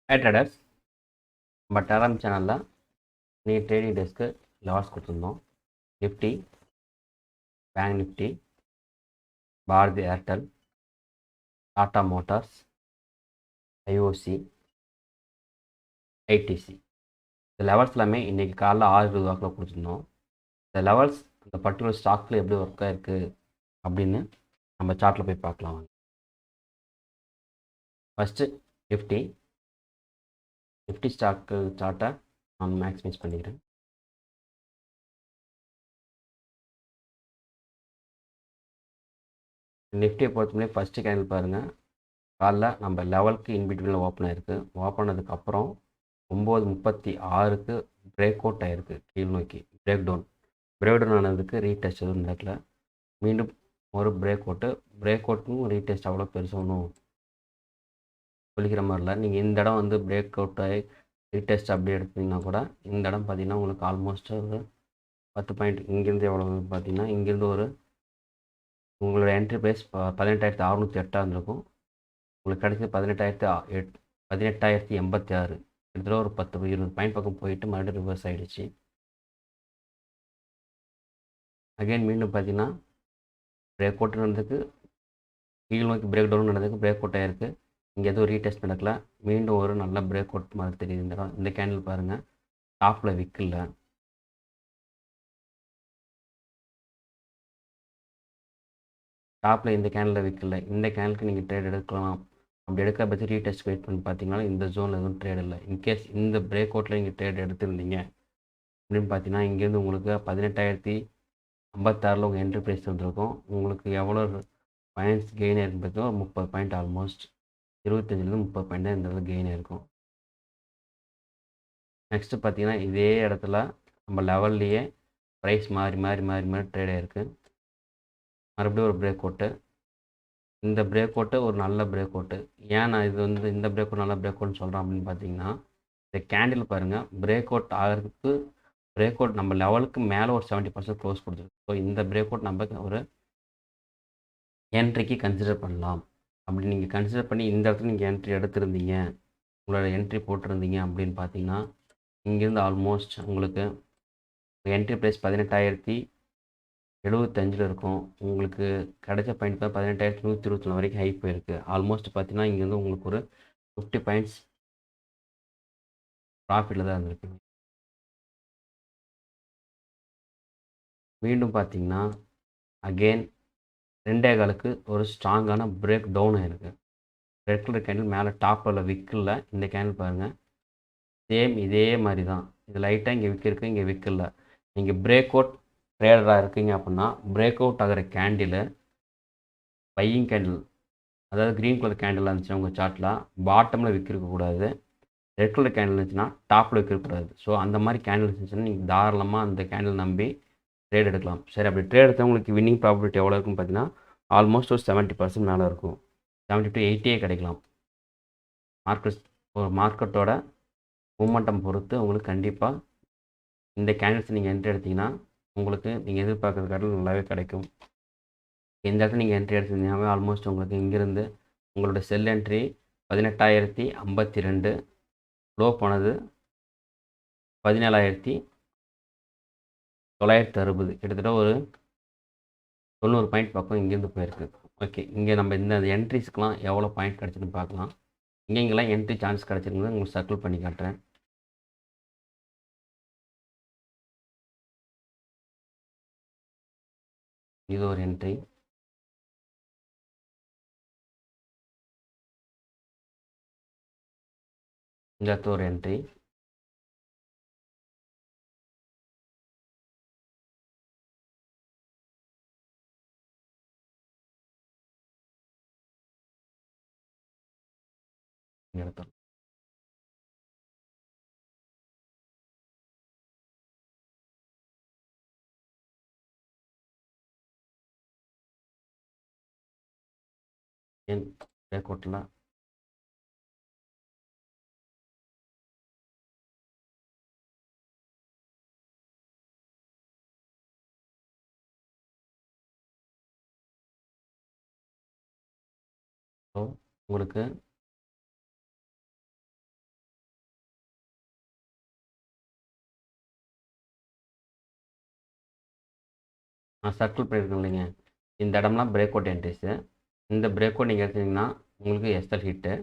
Hi traders, நம்ம டெலாம் சேனலில் நீ ட்ரேடிங் டேஸ்க்கு லெவல்ஸ் கொடுத்துருந்தோம். Nifty, bank Nifty, Bharti Airtel, Tata Motors, IOC, ITC. இந்த லெவல்ஸ் எல்லாமே இன்றைக்கி காலைல 6:20 கொடுத்துருந்தோம். இந்த லெவல்ஸ் அந்த பர்டிகுலர் ஸ்டாக்கில் எப்படி ஒர்க் ஆகிருக்கு அப்படின்னு நம்ம சார்ட்டில் போய் பார்க்கலாம். ஃபஸ்ட்டு நிஃப்டி ஸ்டாக்கு சார்ட்டை நான் மேக்ஸிமைஸ் பண்ணிக்கிறேன். நிஃப்டியை பொறுத்தவரை ஃபஸ்ட்டு கேண்டில் பாருங்கள். காலைல நம்ம லெவலுக்கு இன்பிட்வீனில் ஓப்பன் ஆகிருக்கு. ஓப்பன் ஆனதுக்கப்புறம் 9:36க்கு பிரேக் அவுட் ஆகிருக்கு. கீழ் நோக்கி பிரேக் டவுன் ஆனதுக்கு ரீடெஸ்ட் எதுவும் நடக்கல. மீண்டும் ஒரு பிரேக் அவுட்டும் ரீடெஸ்ட் அவ்வளோ பெருசாக ஒன்றும் சொல்லிக்கிற மாதிரி இல்லை. நீங்கள் இந்த இடம் வந்து பிரேக் அவுட் ஆகி ரீடெஸ்ட் அப்படி எடுத்தீங்கன்னா கூட இந்த இடம் பார்த்தீங்கன்னா உங்களுக்கு ஆல்மோஸ்ட் ஒரு 10 பாயிண்ட் இங்கேருந்து எவ்வளோ பார்த்தீங்கன்னா இங்கேருந்து ஒரு உங்களோட என்ட்ரி ப்ரைஸ் 18,608 இருந்திருக்கும். உங்களுக்கு கிடைச்சது 18,086. கிட்டத்தட்ட ஒரு 10-20 பாயிண்ட் பக்கம் போயிட்டு மறுபடியும் ரிவர்ஸ் ஆகிடுச்சு. அகைன் மீண்டும் பார்த்தீங்கன்னா பிரேக் அவுட் நடந்ததுக்கு கீழ் நோக்கி பிரேக் டவுன் நடந்ததுக்கு பிரேக் அவுட் ஆகிருக்கு. இங்கே எதுவும் ரீடெஸ்ட் நடக்கல. மீண்டும் ஒரு நல்ல பிரேக் அவுட் மாதிரி தெரியுது. இந்த கேண்டில் பாருங்கள், டாப்பில் விற்கல. டாப்பில் இந்த கேண்டில் விற்கல. இந்த கேண்டலுக்கு நீங்கள் ட்ரேட் எடுக்கலாம். அப்படி எடுக்கிற பற்றி ரீடெஸ்ட் வெயிட் பண்ணி பார்த்தீங்கன்னா இந்த ஜோனில் எதுவும் ட்ரேட் இல்லை. இன்கேஸ் இந்த பிரேக் அவுட்டில் நீங்கள் ட்ரேட் எடுத்திருந்தீங்க அப்படின்னு பார்த்தீங்கன்னா இங்கேருந்து உங்களுக்கு 18,056 உங்கள் என்ட்ரி ப்ரைஸ் வந்துருக்கும். உங்களுக்கு எவ்வளோ பாயிண்ட்ஸ் கெயின் ஆயிருக்குன்னு பார்த்தீங்கன்னா ஒரு 30 பாயிண்ட், ஆல்மோஸ்ட் 25லேருந்து 30 பாயிண்ட் தான் இந்த இடத்துல கெயின் ஆயிருக்கும். நெக்ஸ்ட்டு பார்த்தீங்கன்னா இதே இடத்துல நம்ம லெவல்லையே ப்ரைஸ் மாறி மாறி மாறி மாறி ட்ரேட் ஆகிருக்கு. மறுபடியும் ஒரு பிரேக் அவுட்டு. இந்த பிரேக் அவுட்டு ஒரு நல்ல பிரேக் அவுட்டு. ஏன் நான் இது வந்து இந்த பிரேக் அவுட் நல்ல பிரேக் அவுட்னு சொல்கிறேன் அப்படின்னு பார்த்தீங்கன்னா, இந்த கேண்டில் பாருங்கள், பிரேக் அவுட் ஆகிறதுக்கு பிரேக் அவுட் நம்ம லெவலுக்கு மேலே ஒரு 70% க்ளோஸ் கொடுத்துருக்கு. ஸோ இந்த பிரேக் அவுட் நம்ம ஒரு என்ட்ரிக்கு கன்சிடர் பண்ணலாம். அப்படி நீங்கள் கன்சிடர் பண்ணி இந்த இடத்துல நீங்கள் என்ட்ரி எடுத்திருந்தீங்க, உங்களோட என்ட்ரி போட்டிருந்தீங்க அப்படின்னு பார்த்தீங்கன்னா இங்கேருந்து ஆல்மோஸ்ட் உங்களுக்கு என்ட்ரி ப்ரைஸ் 18,075 இருக்கும். உங்களுக்கு கிடைச்ச பாயிண்ட் தான் 18,121 வரைக்கும் ஹை போயிருக்கு. ஆல்மோஸ்ட் பார்த்தீங்கன்னா இங்கேருந்து உங்களுக்கு ஒரு 50 பாயிண்ட்ஸ் ப்ராஃபிட்டில் தான் இருந்திருக்குங்க. மீண்டும் பார்த்தீங்கன்னா அகெயின் 2.25க்கு ஒரு ஸ்ட்ராங்கான பிரேக் டவுன் ஆகிருக்கு. ரெட் கலர் கேண்டில் மேலே டாப்பில் விற்கல. இந்த கேண்டில் பாருங்கள், சேம் இதே மாதிரி தான். இது லைட்டாக இங்கே விற்கிருக்கு, இங்கே விற்கல. நீங்கள் பிரேக் அவுட் ட்ரேடராக இருக்கீங்க அப்படின்னா பிரேக் அவுட் ஆகிற கேண்டில் பையிங் கேண்டில், அதாவது க்ரீன் கலர் கேண்டில் இருந்துச்சுன்னா உங்கள் சார்ட்டில் பாட்டமில் விற்கக்கூடாது. ரெட் கலர் கேண்டில் இருந்துச்சுன்னா டாப்பில் விற்கக்கூடாது. ஸோ அந்த மாதிரி கேண்டில் இருந்துச்சுன்னா நீங்கள் தாராளமாக அந்த கேண்டில் நம்பி ட்ரேட் எடுக்கலாம். சரி, அப்படி ட்ரேட் எடுத்தவங்களுக்கு வின்னிங் ப்ராபபிலிட்டி எவ்வளோ இருக்குன்னு பார்த்தீங்கன்னா ஆல்மோஸ்ட் ஒரு 70% மேலே இருக்கும். 70 to 80 கிடைக்கலாம். மார்க்கெட்டோட மூமெண்டம் பொறுத்து உங்களுக்கு கண்டிப்பாக இந்த கேண்டில்ஸ் நீங்கள் என்ட்ரி எடுத்திங்கன்னா உங்களுக்கு நீங்கள் எதிர்பார்க்குறது காட்டிலும் நல்லாவே கிடைக்கும். இந்த இடத்துல நீங்கள் என்ட்ரி எடுத்திருந்தீங்கன்னா ஆல்மோஸ்ட் உங்களுக்கு இங்கேருந்து உங்களோட செல் என்ட்ரி 18,052, க்ளோ போனது 17,960, கிட்டத்தட்ட ஒரு 90 பாயிண்ட் பக்கம் இங்கேருந்து போயிருக்கு. ஓகே, இங்கே நம்ம இந்த என்ட்ரிஸ்க்கெலாம் எவ்வளோ பாயிண்ட் கிடச்சிதுன்னு பார்க்கலாம். இங்கெங்கெல்லாம் என்ட்ரி சான்ஸ் கிடச்சிருக்குன்னு உங்களுக்கு சர்க்கிள் பண்ணி காட்டுறேன். இது ஒரு என்ட்ரி. இந்த இடத்துல ஒரு என்ட்ரி. இந்த இடத்துல பிரேக் அவுட்டில் ஸோ உங்களுக்கு நான் சர்க்கிள் பண்ணியிருக்கேன் இல்லைங்க, இந்த இடம்லாம் பிரேக் அவுட் என்ட்ரிஸு. இந்த பிரேக் அவுட் நீங்கள் எடுத்தீங்கன்னா உங்களுக்கு எஸ்எல் ஹிட்டு.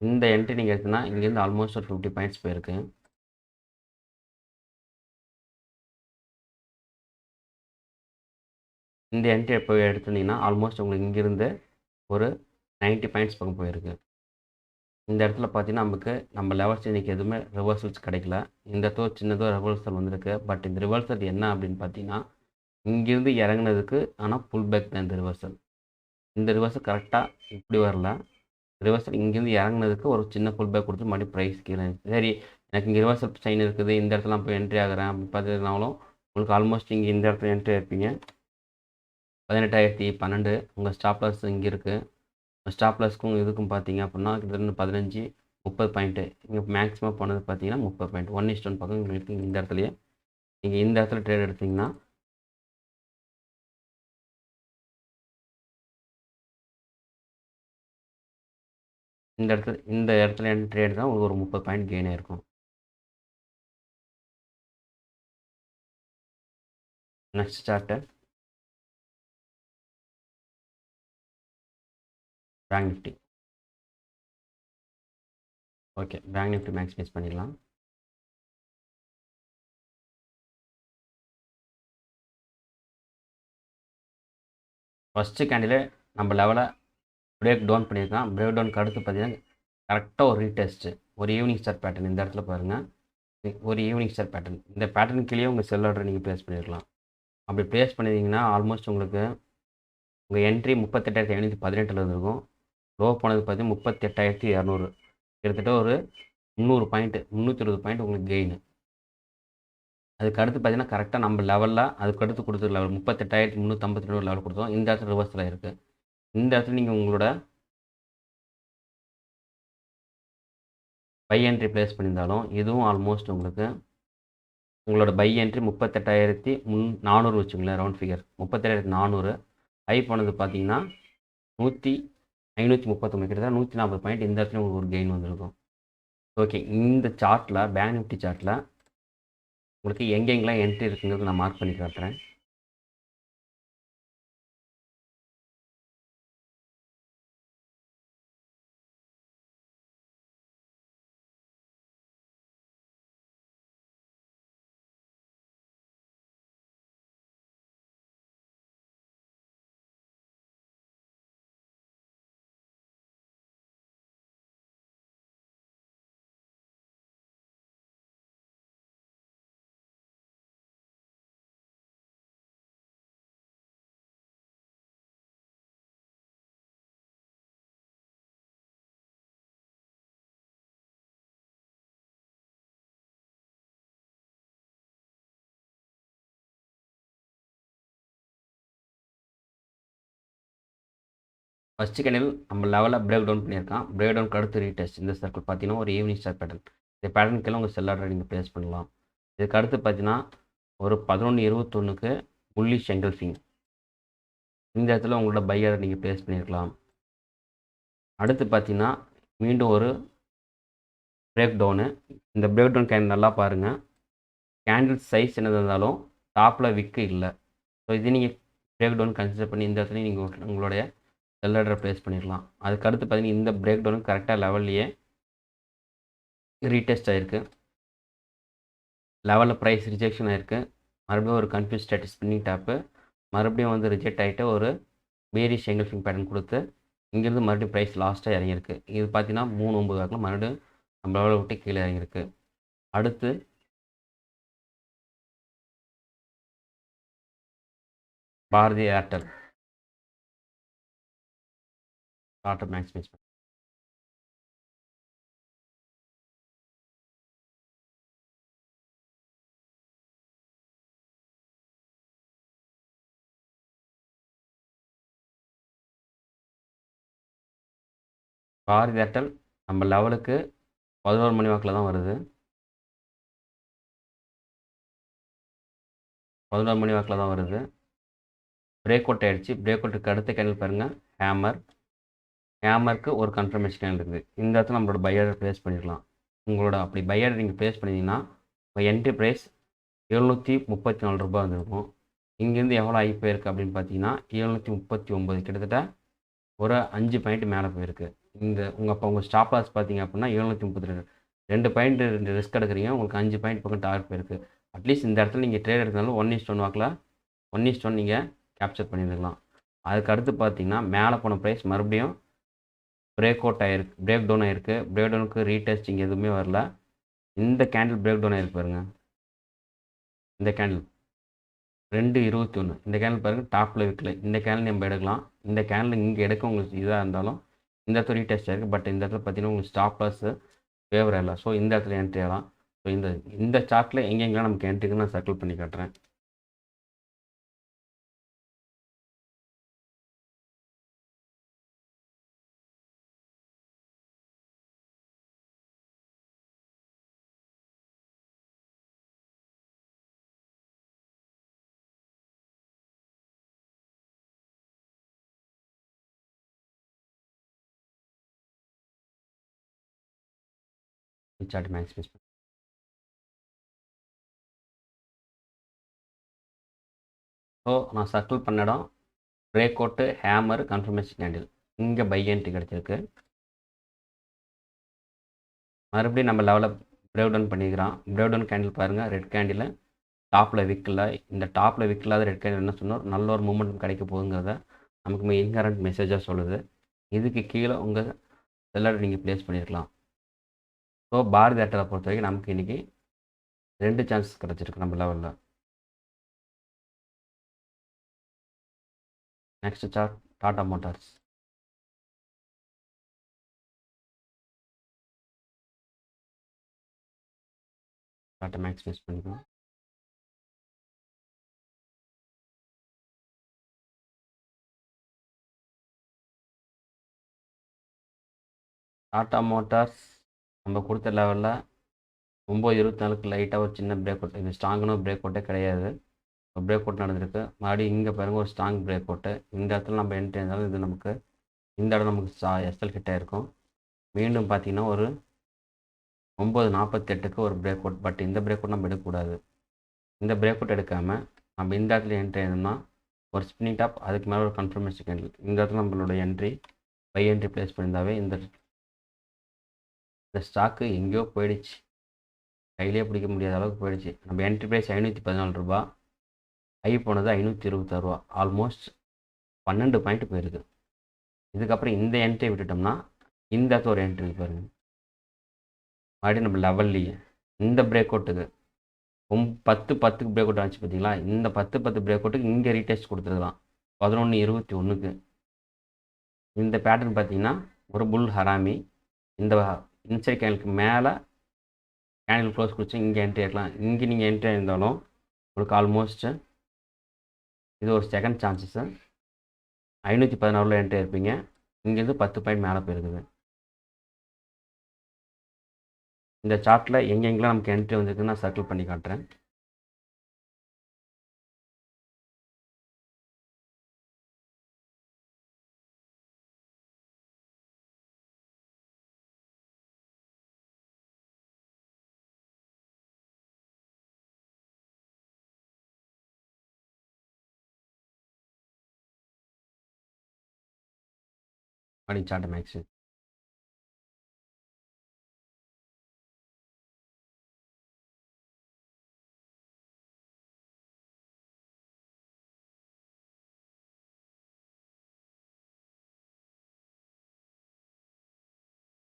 இந்த என்ட்ரி நீங்கள் எடுத்தீங்கன்னா இங்கேருந்து ஆல்மோஸ்ட் ஒரு 50 பாயிண்ட்ஸ் போயிருக்கு. இந்த என்ட்ரி எப்போ எடுத்திருந்தீங்கன்னா ஆல்மோஸ்ட் உங்களுக்கு இங்கேருந்து ஒரு 90 பாயிண்ட்ஸ் பக்கம் போயிருக்கு. இந்த இடத்துல பார்த்தீங்கன்னா நமக்கு நம்ம லெவல்ஸ் இன்றைக்கி எதுவுமே ரிவர்சல்ஸ் கிடைக்கல. இந்த இடத்துல சின்னதாக ரிவர்சல் வந்திருக்கு. பட் இந்த ரிவர்சல் என்ன அப்படின்னு பார்த்தீங்கன்னா இங்கேருந்து இறங்குனதுக்கு ஆனால் புல் பேக் தான் இந்த ரிவர்சல். இந்த ரிவர்சல் கரெக்டாக இப்படி வரல. ரிவர்சல் இங்கேருந்து இறங்குனதுக்கு ஒரு சின்ன புல் பேக் கொடுத்து மறுபடியும் ப்ரைஸ் கீழே இருந்துச்சு. சரி எனக்கு இங்கே ரிவர்சல் சைன் இருக்குது, இந்த இடத்துல போய் என்ட்ரி ஆகிறேன் அப்படின்னு பார்த்தீங்கன்னாலும் உங்களுக்கு ஆல்மோஸ்ட் இங்கே இந்த இடத்துல என்ட்ரி ஆயிருப்பீங்க. 18,012 உங்கள் ஸ்டாப் லாஸ் இங்கே இருக்குது. ஸ்டாப் லாஸ்க்கும் இதுக்கும் பார்த்தீங்க அப்படின்னா கிட்டத்தட்ட 15 30 பாயிண்ட்டு. இங்கே மேக்ஸிமம் போனது பார்த்தீங்கன்னா 30 பாயிண்ட். 1:1 பக்கம் உங்களுக்கு இந்த இடத்துலையே நீங்கள் இந்த இடத்துல ட்ரேட் எடுத்தீங்கன்னா இந்த இடத்துல ட்ரேட் தான் உங்களுக்கு ஒரு 30 பாயிண்ட் கெயின் ஆயிருக்கும். Next chart bank Nifty. Okay, bank Nifty maximise பண்ணிடலாம். ஃபஸ்ட்டு கேண்டில் நம்ம லெவலை பிரேக் டவுன் பண்ணியிருக்கான். பிரேக் டவுனுக்கு அடுத்து பார்த்தீங்கன்னா கரெக்டாக ஒரு ரீடெஸ்ட்டு, ஒரு ஈவினிங் ஸ்டார் பேட்டர்ன். இந்த இடத்துல பாருங்கள், ஒரு ஈவினிங் ஸ்டார் பேட்டர்ன். இந்த பேட்டர்ன் கீழே உங்கள் செல் ஆர்டர் நீங்கள் ப்ளேஸ் பண்ணியிருக்கலாம். அப்படி ப்ளேஸ் பண்ணியிருந்தீங்கன்னா ஆல்மோஸ்ட் உங்களுக்கு உங்கள் என்ட்ரி 38,518 இருந்திருக்கும். லோ போனது பார்த்தீங்கன்னா 38,200. கிட்டத்தட்ட ஒரு 300 பாயிண்ட்டு, 320 பாயிண்ட் உங்களுக்கு கெயின். அதுக்கு அடுத்து பார்த்தீங்கன்னா கரெக்டாக நம்ம லெவலில் அதுக்கு அடுத்து கொடுத்த லெவல் 38,352 லெவல் கொடுத்தோம். இந்த இடத்துல ரிவர்ஸில் இருக்குது. இந்த இடத்துல நீங்கள் உங்களோட பை என்ட்ரி ப்ளேஸ் பண்ணியிருந்தாலும் இதுவும் ஆல்மோஸ்ட் உங்களுக்கு உங்களோட பை என்ட்ரி 38,400 வச்சுங்களேன், ரவுண்ட் ஃபிகர் 38,400. ஹை போனது பார்த்தீங்கன்னா 539, கிட்டத்தட்ட 140 பாயிண்ட். இந்த இடத்துல உங்களுக்கு ஒரு கெயின் வந்திருக்கும். ஓகே, இந்த சார்ட்டில் பேங்க் நிஃப்டி சார்ட்டில் உங்களுக்கு எங்கெங்கெல்லாம் என்ட்ரி இருக்குங்கிறது நான் மார்க் பண்ணி காட்டுறேன். ஃபஸ்ட்டு கேண்டில் நம்ம லெவலில் பிரேக் டவுன் பண்ணியிருக்கான். பிரேக் டவுனுக்கு அடுத்து ரீடெஸ்ட். இந்த சர்க்கிள் பார்த்தீங்கன்னா ஒரு ஈவினிங் ஸ்டார் பேட்டர்ன். இந்த பேட்டர்னுக்கெல்லாம் உங்கள் செல் ஆர்டர் நீங்கள் ப்ளேஸ் பண்ணலாம். இதுக்கு அடுத்து பார்த்தீங்கன்னா ஒரு 11:21க்கு புல்லிஷ் எங்கல்ஃபிங். இந்த இடத்துல உங்களோட பை ஆர்டர் நீங்கள் ப்ளேஸ் பண்ணியிருக்கலாம். அடுத்து பார்த்தீங்கன்னா மீண்டும் ஒரு பிரேக் டவுனு. இந்த பிரேக் டவுன் கேண்டில் நல்லா பாருங்கள். கேண்டில் சைஸ் என்னது இருந்தாலும் டாப்பில் விக்கு இல்லை. ஸோ இது நீங்கள் பிரேக் டவுன் கன்சிடர் பண்ணி இந்த இடத்துல நீங்கள் உங்களுடைய செல் ஆர்டரை ப்ளேஸ் பண்ணிடலாம். அதுக்கு அடுத்து பார்த்தீங்கன்னா இந்த பிரேக் டவுனுக்கு கரெக்டாக லெவல்லையே ரீடெஸ்ட் ஆகிருக்கு. லெவலில் ப்ரைஸ் ரிஜெக்ஷன் ஆகிருக்கு. மறுபடியும் ஒரு கன்ஃபியூஸ் ஸ்டேட்டஸ் ஸ்பின்னிங் டாப்பு. மறுபடியும் வந்து ரிஜெக்ட் ஆகிட்டு ஒரு பேரிஷ் எங்கல்ஃபிங் பேட்டர்ன் கொடுத்து இங்கேருந்து மறுபடியும் ப்ரைஸ் லாஸ்ட்டாக இறங்கியிருக்கு. இது பார்த்தீங்கன்னா 3.9 வாக்கில் மறுபடியும் நம்ம லெவலை விட்டு கீழே இறங்கியிருக்கு. அடுத்து பாரதி ஏர்டெல் டாட்டா மேக்ஸிமைஸ். பாரதி ஏர்டெல் நம்ம லெவலுக்கு 11 மணி வாக்கில் தான் வருது. 11 மணி வாக்கில் தான் வருது. பிரேக் அவுட் ஆகிடுச்சு. பிரேக் அவுட்டுக்கு அடுத்த கேண்டில் பாருங்கள், ஹேமருக்கு ஒரு கன்ஃபர்மேஷன் கேண்டில் இருக்குது. இந்த இடத்துல நம்மளோட பையரை ப்ளேஸ் பண்ணிடலாம். உங்களோட அப்படி பையரை நீங்கள் ப்ளேஸ் பண்ணிங்கன்னா உங்கள் என்ட்ரி ப்ரைஸ் 734 ரூபாய் வந்துருக்கும். இங்கேருந்து எவ்வளோ ஆகி போயிருக்கு அப்படின்னு பார்த்தீங்கன்னா 739 கிட்டத்தட்ட ஒரு 5 பாயிண்ட் மேலே போயிருக்கு. உங்கள் ஸ்டாப் லாஸ் பார்த்தீங்க அப்படின்னா 732 2 பாயிண்ட் ரிஸ்க் எடுக்கிறீங்க, உங்களுக்கு 5 பாயிண்ட் பக்கம் டார்கெட் போயிருக்கு. அட்லீஸ்ட் இந்த இடத்துல நீங்கள் ட்ரேட் எடுத்தாலும் 1:1 வாக்கில் 1:1 நீங்கள் கேப்சர் பண்ணியிருக்கலாம். அதுக்கு அடுத்து பார்த்தீங்கன்னா மேலே போன ப்ரைஸ் மறுபடியும் பிரேக் அவுட் ஆகிருக்கு, பிரேக் டவுன் ஆகிருக்கு. பிரேக் டவுனுக்கு ரீடெஸ்டிங் எதுவுமே வரல. இந்த கேண்டில் பிரேக் டவுன் ஆகிருக்கு பாருங்க. இந்த கேண்டில் 2:21 இந்த கேண்டில் பாருங்கள் டாப்பில் விற்கல. இந்த கேண்டில் நம்ம எடுக்கலாம். இந்த கேண்டில் இங்கே எடுக்க உங்களுக்கு இதாக இருந்தாலும் இந்த இடத்துல ரீடெஸ்ட் ஆகிருக்கு. பட் இந்த இடத்துல பார்த்தீங்கன்னா உங்களுக்கு ஸ்டாப் லாஸ் ஃபேவர் இல்லை. ஸோ இந்த இடத்துல என்ட்ரி ஆகலாம். ஸோ இந்த சார்ட்டில் எங்கெங்கெல்லாம் நமக்கு என்ட்ரிக்கு நான் சர்க்கிள் பண்ணி காட்டுறேன். சார்ட் மேக்ஸிமைஸ் பண்ணி ஸோ நான் சர்க்கிள் பண்ண இடம் break out hammer confirmation candle இங்கே பை என்ட்ரி கிடச்சிருக்கு. மறுபடியும் நம்ம லெவலில் பிரேக் டவுன் பண்ணிக்கிறோம். பிரேக் டவுன் கேண்டில் பாருங்கள், ரெட் கேண்டில் டாப்பில் விற்கல. இந்த டாப்பில் விற்கலாத ரெட் கேண்டில் என்ன சொன்னோம், நல்ல ஒரு மூமெண்ட் கிடைக்க போகுங்கிறத நமக்கு இன்ஹரண்ட் மெசேஜாக சொல்லுது. இதுக்கு கீழே உங்கள் செல்லரை நீங்கள் ப்ளேஸ் பண்ணியிருக்கலாம். ஸோ பாரதி ஏர்டெலை பொறுத்த வரைக்கும் நமக்கு இன்றைக்கி 2 சான்சஸ் கிடச்சிருக்கு நம்ம லெவலில். Next chart Tata Motors. டாட்டா மேக்ஸிமைஸ் பண்ணிக்கணும். டாடா மோட்டார்ஸ் நம்ம கொடுத்த லெவலில் 9:24க்கு லைட்டாக ஒரு சின்ன பிரேக் அவுட். இது ஸ்ட்ராங்கான பிரேக் அவுட்டே கிடையாது. பிரேக் அவுட் நடந்திருக்கு. மறுபடியும் இங்கே பாருங்கள் ஒரு ஸ்ட்ராங் பிரேக் அவுட்டு. இந்த இடத்துல நம்ம என்ட்ரி இருந்தாலும் இது நமக்கு இந்த இடம் நமக்கு எஸ்எல் ஹிட் ஆகிருக்கும். மீண்டும் பார்த்தீங்கன்னா ஒரு 9:48க்கு ஒரு பிரேக் அவுட். பட் இந்த பிரேக் அவுட் நம்ம எடுக்கக்கூடாது. இந்த பிரேக் அவுட் எடுக்காமல் நம்ம இந்த இடத்துல என்ட்ரி ஆயிருந்தோம்னா ஒரு ஸ்பின்னிங் டாப், அதுக்கு மேலே ஒரு கன்ஃபர்மேஷன் கேண்டில், இந்த இடத்துல நம்மளோட என்ட்ரி பை என்ட்ரி ப்ளேஸ் பண்ணியிருந்தாவே இந்த ஸ்டாக்கு எங்கேயோ போயிடுச்சு, கையிலே பிடிக்க முடியாத அளவுக்கு போயிடுச்சு. நம்ம என்ட்ரி ப்ரைஸ் 514 ரூபா, ஹை போனது 526 ரூபா, ஆல்மோஸ்ட் 12 பாயிண்ட் போயிருக்கு. இதுக்கப்புறம் இந்த என்ட்ரி விட்டுட்டோம்னா இந்த இடத்துல ஒரு என்ட்ரி பாருங்கள், மறுபடியும் நம்ம லெவல்லையே இந்த பிரேக் அவுட்டுக்கு 10:10க்கு பிரேக் அவுட் ஆச்சு பார்த்தீங்களா, இந்த 10:10 பிரேக் அவுட்டுக்கு இங்கே ரீடெஸ்ட் கொடுத்துருக்கலாம் 11:21க்கு. இந்த பேட்டர்ன் பார்த்தீங்கன்னா ஒரு புல் ஹராமி. இந்த இன்சைட் கேண்டலுக்கு மேலே கேண்டில் க்ளோஸ் கொடுத்து இங்கே என்ட்ரி ஆகிக்கலாம். இங்கே நீங்கள் என்ட்ரி ஆயிருந்தாலும் உங்களுக்கு ஆல்மோஸ்ட் இது ஒரு செகண்ட் சான்சஸ். 516ல் என்ட்ரி ஆயிருப்பீங்க, இங்கேருந்து 10 பாயிண்ட் மேலே போயிருக்குது. இந்த சார்ட்டில் எங்கெங்கெல்லாம் நமக்கு என்ட்ரி வந்திருக்குன்னு நான் சர்க்கிள் பண்ணி காட்டுறேன். அப்படி சார்ட் மேக்ஸு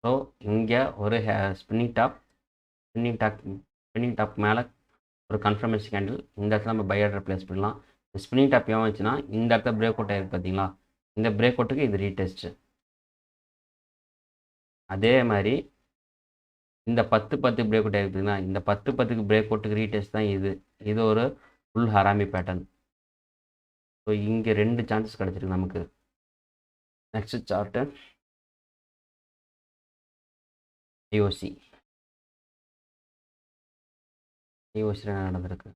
ஸோ இங்கே ஒரு ஸ்பின்னிங் டாப் மேலே ஒரு கன்ஃபர்மேஷன் கேண்டில், இந்த இடத்துல நம்ம பை ஆர்டர் ப்ளேஸ் பண்ணலாம். ஸ்பின்னிங் டாப் ஏன் வச்சுன்னா இந்த இடத்துல பிரேக் அவுட் ஆகிருக்கு பார்த்தீங்களா, இந்த பிரேக் அவுட்டுக்கு இது ரீடெஸ்ட்டு. அதே மாதிரி இந்த 10:10 பிரேக் அவுட் ஆகிருக்குதுன்னா இந்த 10:10க்கு பிரேக் அவுட்டுக்கு ரீடெஸ்ட் தான் இது. இது ஒரு ஃபுல் ஹராமி பேட்டர்ன். ஸோ இங்கே 2 சான்சஸ் கிடச்சிருக்கு நமக்கு. Next chart IOC. ஐஓசியில் என்ன நடந்திருக்கு.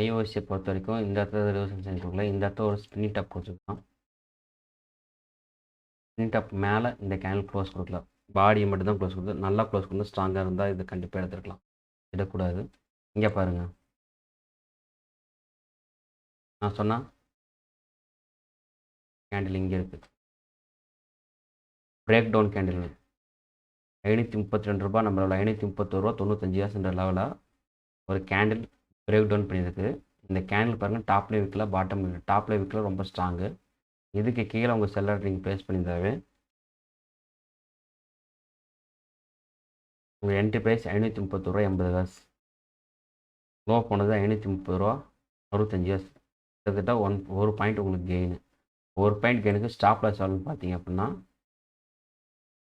ஐஓஎஸ்ஸை பொறுத்த வரைக்கும் இந்த இடத்துல ரிவர்சல் சைன் கொடுக்கல. இந்த இடத்துல ஒரு ஸ்பின்னி டாப் கொடுத்துருக்கோம். ஸ்பின்னி டாப் மேலே இந்த கேண்டில் க்ளோஸ் கொடுக்கல. பாடியை மட்டும் தான் க்ளோஸ் கொடுத்து, நல்லா க்ளோஸ் கொடுத்து ஸ்ட்ராங்காக இருந்தால் இது கண்டிப்பாக எடுத்துருக்கலாம். எடுக்கக்கூடாது. இங்கே பாருங்கள், நான் சொன்னால் கேண்டில் இங்கே இருக்குது. பிரேக் டவுன் கேண்டில் 532 ரூபா, நம்மளோட 531 ரூபா 95 காசுன்ற லெவலாக ஒரு கேண்டில் பிரேக் டவுன் பண்ணியிருக்கு. இந்த கேண்டில் பாருங்கள், டாப்லேயே விற்கல, பாட்டம் டாப்லேயே விற்கல, ரொம்ப ஸ்ட்ராங்கு. இதுக்கு கீழே உங்கள் செல்லர் நீங்கள் ப்ளேஸ் பண்ணியிருந்தாவே உங்கள் என்ட்ரி ப்ரைஸ் 530 ரூபா 80 காசு. லோ போனது 530 ரூபா 65 காசு. கிட்டத்தட்ட ஒரு பாயிண்ட் உங்களுக்கு கெயின். ஒரு பாயிண்ட் கெயினுக்கு ஸ்டாப் லாஸ் ஆகும்னு பார்த்தீங்க அப்படின்னா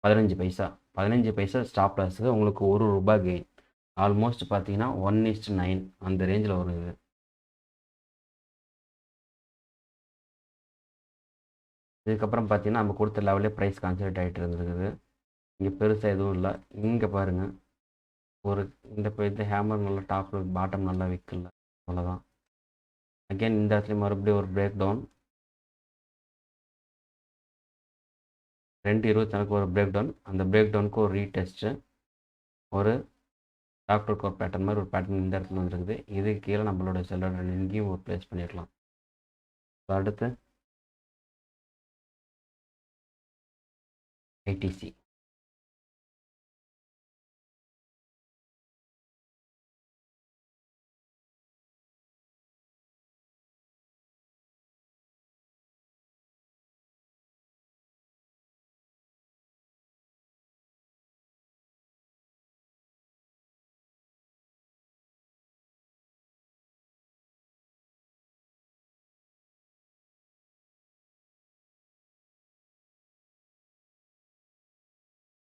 15 பைசா. 15 பைசா ஸ்டாப் லாஸுக்கு உங்களுக்கு ₹1 கெயின். ஆல்மோஸ்ட் பார்த்தீங்கன்னா 1:9 அந்த ரேஞ்சில் வரும் இது. இதுக்கப்புறம் பார்த்தீங்கன்னா நம்ம கொடுத்த லெவலே ப்ரைஸ் கான்சன்ட்ரேட் ஆகிட்டு இருந்துருக்குது. இங்கே பெருசாக எதுவும் இல்லை. இங்கே பாருங்கள், இந்த ஹேமர் நல்லா டாப்பில் பாட்டம் நல்லா விற்கல, அவ்வளோதான். அகெயின் இந்த இடத்துல மறுபடியும் ஒரு பிரேக் டவுன். 2:20 ஒரு பிரேக் டவுன். அந்த பிரேக் டவுனுக்கு ஒரு ரீடெஸ்ட்டு, ஒரு டாக்டர் கோர் பேட்டர்ன் மாதிரி ஒரு பேட்டர்ன் இந்த இடத்துல வந்துருக்குது. இதுக்கு கீழே நம்மளோட செல்லோட இங்கேயும் ஒரு ப்ளேஸ் பண்ணிடலாம். அடுத்து ஐடிசி.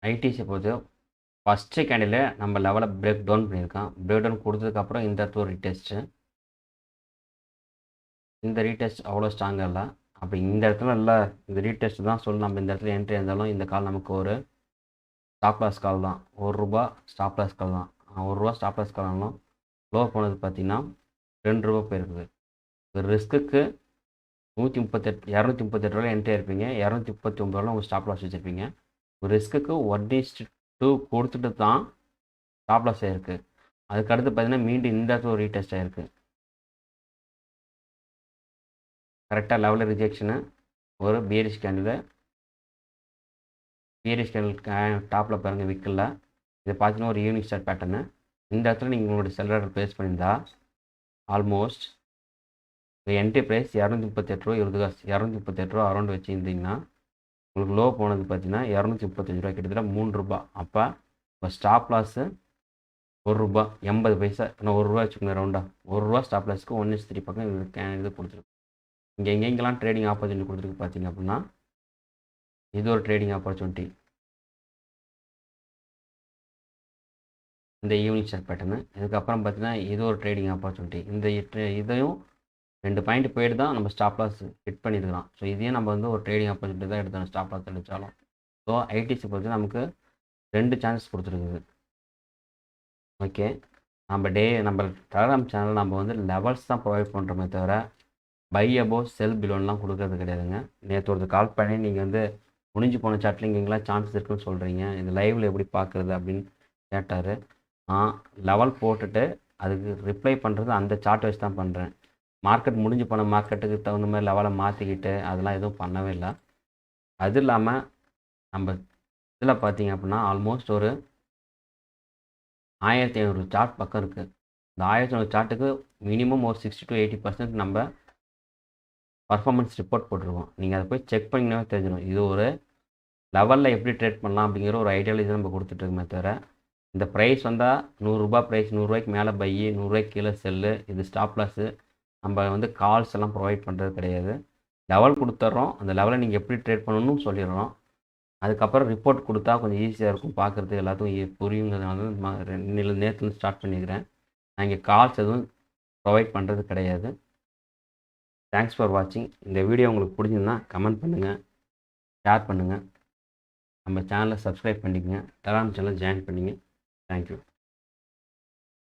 ஐடிசியை பொறுத்த ஃபஸ்ட்டு கேண்டில் நம்ம லெவலை பிரேக் டவுன் பண்ணியிருக்கோம். பிரேக் டவுன் கொடுத்ததுக்கப்புறம் இந்த இடத்துல ஒரு ரீடெஸ்ட்டு. இந்த ரீடெஸ்ட் அவ்வளோ ஸ்ட்ராங்காக இல்லை. அப்போ இந்த இடத்துல இல்லை, இந்த ரீடெஸ்ட் தான் சொல்லி நம்ம இந்த இடத்துல என்ட்ரி இருந்தாலும் இந்த கால் நமக்கு ஒரு ஸ்டாப் லாஸ் கால் தான். ₹1 ஸ்டாப் லாஸ் கால் தான். ₹1 ஸ்டாப் லாஸ் கால் ஆனாலும் லோ போனது பார்த்தீங்கன்னா ₹2 போயிருக்குது. ஒரு ரிஸ்க்குக்கு 238 என்ட்ரி இருப்பீங்க, 239 உங்கள் ஸ்டாப் லாஸ் வச்சுருப்பீங்க. ஒரு ரிஸ்க்குக்கு 1:2 கொடுத்துட்டு தான் ஸ்டாப் லாஸ் ஆகிருக்கு. அதுக்கடுத்து பார்த்தீங்கன்னா மீண்டும் இந்த இடத்துல ஒரு ரீடெஸ்ட் ஆகிருக்கு. கரெக்டாக லெவலில் ரிஜெக்ஷனு, ஒரு பியரிஷ் கேண்டில் டாப்பில் பாருங்கள் விற்கல. இதை பார்த்தீங்கன்னா ஒரு ஈவினிங் ஸ்டார்ட் பேட்டர்னு. இந்த இடத்துல நீங்கள் உங்களுடைய செல்லரை ப்ளேஸ் பண்ணியிருந்தா ஆல்மோஸ்ட் என்ட்ரி ப்ரைஸ் ₹238 ₹238 அரௌண்ட் வச்சுருந்தீங்கன்னா உங்களுக்கு லோ போனது பார்த்தீங்கன்னா ₹235, கிட்டத்தட்ட ₹3. அப்போ இப்போ ஸ்டாப் லாஸு ₹1 80 பைசா. இன்னும் ₹1 வச்சுக்கோங்க ரவுண்டாக. ₹1 ஸ்டாப் லாஸுக்கு 1:3 பக்கம் இது கொடுத்துருக்கு. இங்கே எங்கெங்கெல்லாம் ட்ரேடிங் ஆப்பர்ச்சுனிட்டி கொடுத்துருக்கு பார்த்தீங்க அப்படின்னா இது ஒரு ட்ரேடிங் ஆப்பர்ச்சுனிட்டி. இந்த ஈவினிங் ஸ்டார்ட் பேட்டர்னு. இதுக்கப்புறம் பார்த்தீங்கன்னா இது ஒரு ட்ரேடிங் ஆப்பர்ச்சுனிட்டி. இதையும் 2 பாயிண்ட் போயிட்டு தான் நம்ம ஸ்டாப் லாஸ் ஹிட் பண்ணியிருக்கலாம். ஸோ இதையும் நம்ம வந்து ஒரு ட்ரேடிங் ஆப்பர்ச்சுனிட்டி தான் எடுத்தோம் ஸ்டாப் லாஸ் அடித்தாலும். ஸோ ஐடிசி பொறுத்து நமக்கு 2 சான்ஸ் கொடுத்துருக்குது. ஓகே, நம்ம டெலகிராம் சேனல் நம்ம வந்து லெவல்ஸ் தான் ப்ரொவைட் பண்ணுறோமே தவிர பை அபோவ் செல் பிலோன்லாம் கொடுக்கறது கிடையாதுங்க. நேற்று ஒரு கால் பண்ணி நீங்கள் வந்து முடிஞ்சு போன சாட்டில் இங்கெங்கெல்லாம் சான்ஸ் இருக்குன்னு சொல்கிறீங்க, இந்த லைவில் எப்படி பார்க்குறது அப்படின்னு கேட்டார். லெவல் போட்டுட்டு அதுக்கு ரிப்ளை பண்ணுறது அந்த சார்ட் வச்சு தான் பண்ணுறேன். மார்க்கெட் முடிஞ்சு போன மார்க்கெட்டுக்கு தகுந்த மாதிரி லெவலை மாற்றிக்கிட்டு அதெல்லாம் எதுவும் பண்ணவே இல்லை. அது இல்லாமல் நம்ம இதில் பார்த்தீங்க அப்படின்னா ஆல்மோஸ்ட் ஒரு 1500 சார்ட் பக்கம் இருக்குது. இந்த 1500 சார்ட்டுக்கு மினிமம் ஒரு 60 to 80% நம்ம பர்ஃபார்மன்ஸ் ரிப்போர்ட் போட்டிருக்கோம். நீங்கள் அதை போய் செக் பண்ணிங்கனாவே தெரிஞ்சிடும். இது ஒரு லெவலில் எப்படி ட்ரேட் பண்ணலாம் அப்படிங்கிற ஒரு ஐடியாலஜி நம்ம கொடுத்துட்ருக்கோமே தவிர இந்த ப்ரைஸ் வந்தால் ₹100 ப்ரைஸ், ₹100 மேலே பை, ₹100 கீழே செல்லு, இது ஸ்டாப் லாஸு, நம்ம வந்து கால்ஸ் எல்லாம் ப்ரொவைட் பண்ணுறது கிடையாது. லெவல் கொடுத்துட்றோம், அந்த லெவலை நீங்கள் எப்படி ட்ரேட் பண்ணணும்னு சொல்லிடுறோம். அதுக்கப்புறம் ரிப்போர்ட் கொடுத்தா கொஞ்சம் ஈஸியாக இருக்கும் பார்க்குறதுக்கு, எல்லாத்துக்கும் புரியுங்கிறதுனால நேற்றுலேருந்து ஸ்டார்ட் பண்ணிக்கிறேன். நான் இங்கே கால்ஸ் எதுவும் ப்ரொவைட் பண்ணுறது கிடையாது. தேங்க்ஸ் ஃபார் வாட்சிங். இந்த வீடியோ உங்களுக்கு பிடிச்சிருந்தா கமெண்ட் பண்ணுங்கள், ஷேர் பண்ணுங்கள், நம்ம சேனலை சப்ஸ்கிரைப் பண்ணிக்கங்க, டெலகிராம் சேனல் ஜாயின் பண்ணிங்க. தேங்க்யூ.